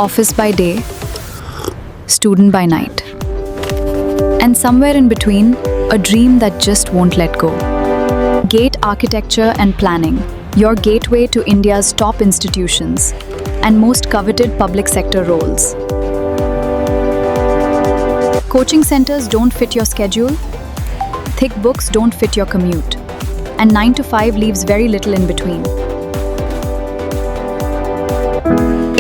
Office by day, student by night. And somewhere in between, a dream that just won't let go. Gate Architecture and Planning, your gateway to India's top institutions and most coveted public sector roles. Coaching centers don't fit your schedule, thick books don't fit your commute, and 9 to 5 leaves very little in between.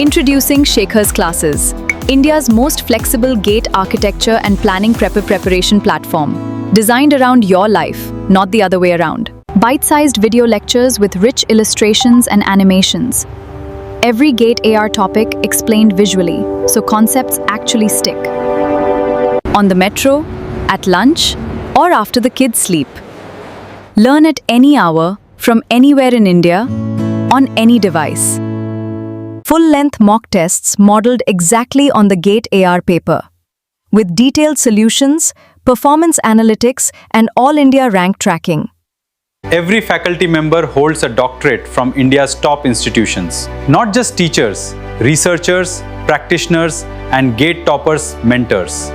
Introducing Shekhar's classes, India's most flexible gate architecture and planning preparation platform, designed around your life, not the other way around. Bite-sized video lectures with rich illustrations and animations. Every gate AR topic explained visually, so concepts actually stick. On the metro, at lunch, or after the kids sleep. Learn at any hour, from anywhere in India, on any device. Full-length mock tests modeled exactly on the GATE AR paper, with detailed solutions, performance analytics, and all-India rank tracking. Every faculty member holds a doctorate from India's top institutions. Not just teachers, researchers, practitioners, and GATE toppers, mentors.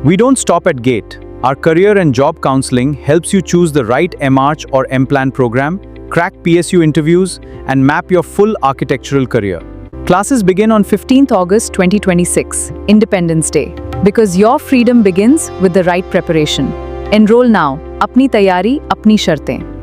We don't stop at GATE. Our career and job counseling helps you choose the right M.Arch or M.Plan program, crack PSU interviews, and map your full architectural career. Classes begin on 15th August 2026, Independence Day, because your freedom begins with the right preparation. Enroll now. Apni tayari, apni shartein.